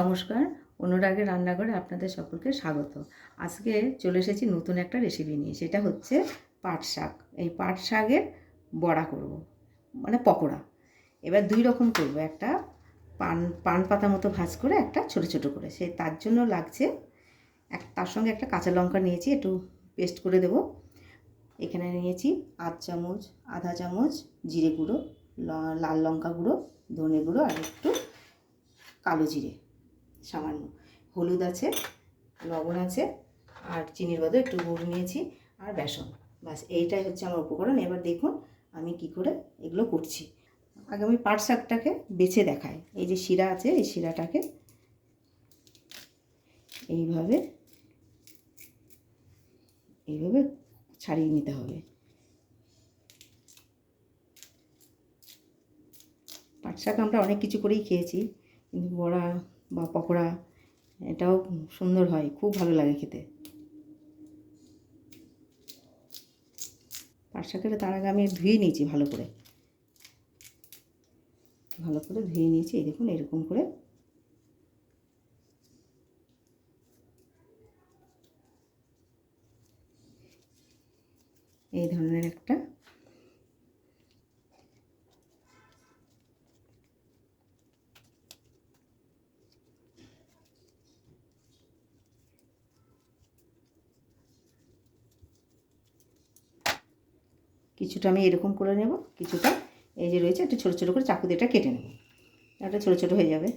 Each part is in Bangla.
নমস্কার, অনুরাগের রান্নাঘরে আপনাদের সকলকে স্বাগত। আজকে চলে এসেছি নতুন একটা রেসিপি নিয়ে, সেটা হচ্ছে পাট শাক। এই পাট শাকের বড়া করব, মানে পকোড়া। এবার দুই রকম করব, একটা পান পাতা মতো ভাজ করে, একটা ছোট ছোট করে। তার জন্য লাগছে তার সঙ্গে একটা কাঁচা লঙ্কা নিয়েছি, একটু পেস্ট করে দেব। এখানে নিয়েছি আধা চামচ জিরে গুঁড়ো, লাল লঙ্কা গুঁড়ো, ধনে গুঁড়ো, আর একটু কালো জিরে সামান্য, হলুদ আছে, লবণ আছে, আর চিনির বদলে একটু গুড় নিয়েছি, আর বেসন। ব্যাস এইটাই হচ্ছে আমার উপকরণ। এবার দেখুন আমি কি করে এগুলো করছি। আগে আমি পাট শাকটাকে বেছে দেখাই। এই যে শিরা আছে, এই শিরাটাকে এইভাবে এইভাবে ছাড়িয়ে নিতে হবে। পাট শাক আমরা অনেক কিছু করেই খেয়েছি, কিন্তু বড়া বা পকোড়া এটাও সুন্দর হয়, খুব ভালো লাগে খেতে। পাট শাকটা তার আগে আমি ধুয়ে নিয়েছি, ভালো করে ধুয়ে নিয়েছি। এই দেখুন এরকম করে এই ধরনের একটা কিছুটা আমি এরকম করে নেব, কিছুটা এই যে রয়েছে একটু ছোটো ছোটো করে চাকু দিয়ে এটা কেটে নেব। এটা ছোটো ছোটো হয়ে যাবে।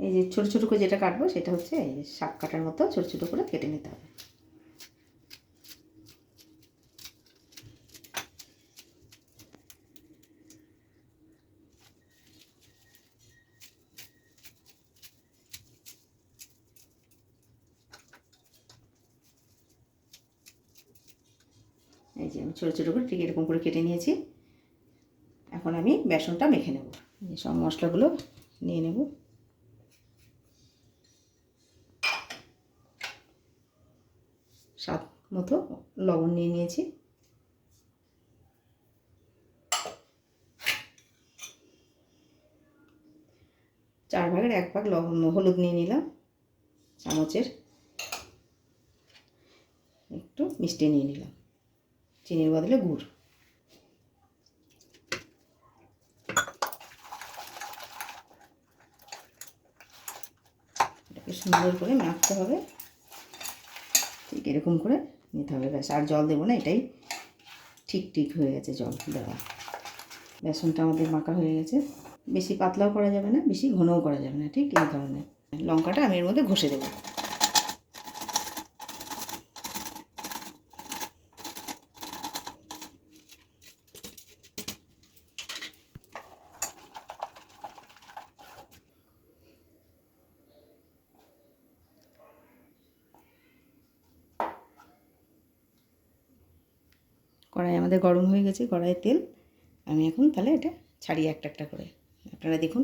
এই যে ছোটো ছোটো করে যেটা কাটবো সেটা হচ্ছে এই যে শাক কাটার মতো ছোটো ছোটো করে কেটে নিতে হবে। এই যে আমি ছোটো ছোটো করে ঠিক এরকম করে কেটে নিয়েছি। এখন আমি বেসনটা মেখে নেব। এই সব মশলাগুলো নিয়ে নেব। স্বাদ মতো লবণ নিয়ে নিয়েছি, চার ভাগের এক ভাগ হলুদ নিয়ে নিলাম, চামচের একটু মিষ্টি নিয়ে নিলাম, চিনির বদলে গুড়। এটাকে সুন্দর করে মাখতে হবে, ঠিক এরকম করে নিতে হবে। ব্যাস, আর জল দেবো না, এটাই ঠিক হয়ে গেছে জল দেওয়া। বেসনটা আমাদের মাখা হয়ে গেছে। বেশি পাতলাও করা যাবে না, বেশি ঘনও করা যাবে না, ঠিক এই ধরনের। লঙ্কাটা আমি এর মধ্যে ঘষে দেবো। কড়াই আমাদের গরম হয়ে গেছে, কড়াইয়ের তেল। আমি এখন তাহলে এটা ছাড়িয়ে একটা একটা করে, আপনারা দেখুন।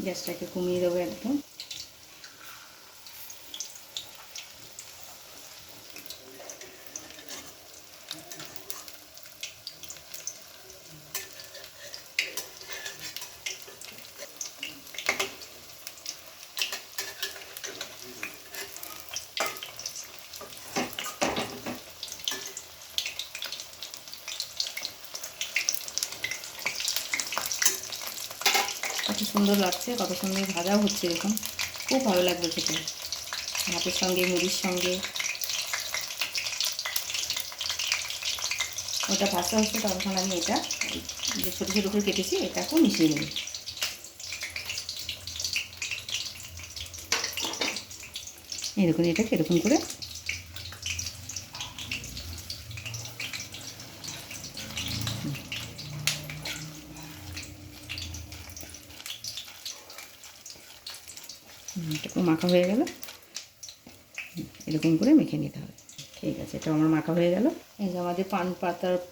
গ্যাসটাকে কমিয়ে দেবো একদম। কত সুন্দর লাগছে, কত সুন্দর ভাজাও হচ্ছে, এরকম খুব ভালো লাগবে খেতে, ভাতের সঙ্গে, মুড়ির সঙ্গে। ওটা ভাজা হচ্ছে, তখন আমি এটা যে ছোটো ছোটো করে কেটেছি এটাকেও মিশিয়ে নেব। এরকম এটাকে এরকম করে এটাকে মাখা হয়ে গেল, এরকম করে মেখে নিতে হবে। ঠিক আছে, এটা আমার মাখা হয়ে গেল। এই যে আমাদের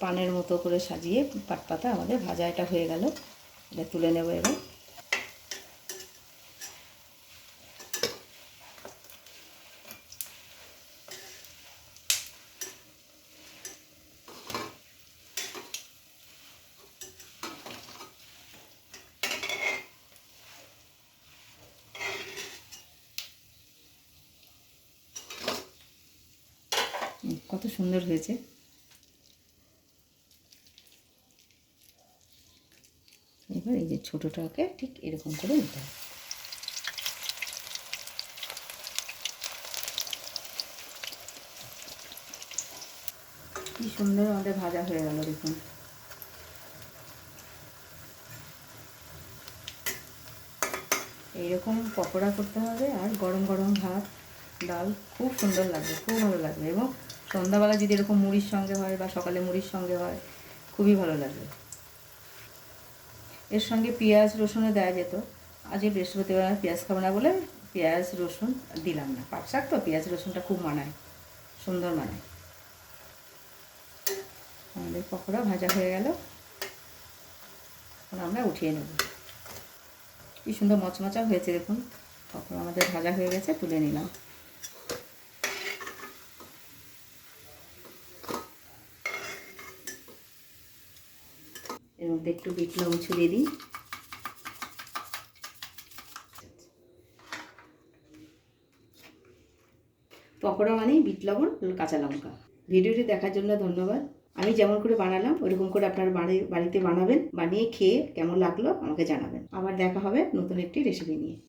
পানের মতো করে সাজিয়ে পাট পাতা আমাদের ভাজা এটা হয়ে গেল। এটা তুলে নেব এবার। কত সুন্দর হয়েছে। এবার এই যে ছোটোটাকে ঠিক এরকম করে নিতে হবে। কি সুন্দর আমাদের ভাজা হয়ে গেল দেখুন। এইরকম পকোড়া করতে হবে, আর গরম গরম ভাত ডাল খুব সুন্দর লাগবে, খুব ভালো লাগবে। এবং সন্ধ্যাবেলা যদি এরকম মুড়ির সঙ্গে হয় বা সকালে মুড়ির সঙ্গে হয়, খুবই ভালো লাগবে। এর সঙ্গে পেঁয়াজ রসুনও দেওয়া যেত। আজকে বৃহস্পতিবার পেঁয়াজ খাবো না বলে পেঁয়াজ রসুন দিলাম না। পাট শাক তো পেঁয়াজ রসুনটা খুব মানায়, সুন্দর মানায়। আমাদের পকোড়া ভাজা হয়ে গেল, এখন আমরা উঠিয়ে নেব। কি সুন্দর মচমচা হয়েছে দেখুন। পকোড়া আমাদের ভাজা হয়ে গেছে, তুলে নিলাম। এর মধ্যে একটু বিট লবণ ছড়িয়ে দিই। পকোড়া মানেই বিট লবণ কাঁচা লঙ্কা। ভিডিওটি দেখার জন্য ধন্যবাদ। আমি যেমন করে বানালাম ওরকম করে আপনার বাড়িতে বানাবেন, বানিয়ে খেয়ে কেমন লাগলো আমাকে জানাবেন। আবার দেখা হবে নতুন একটি রেসিপি নিয়ে।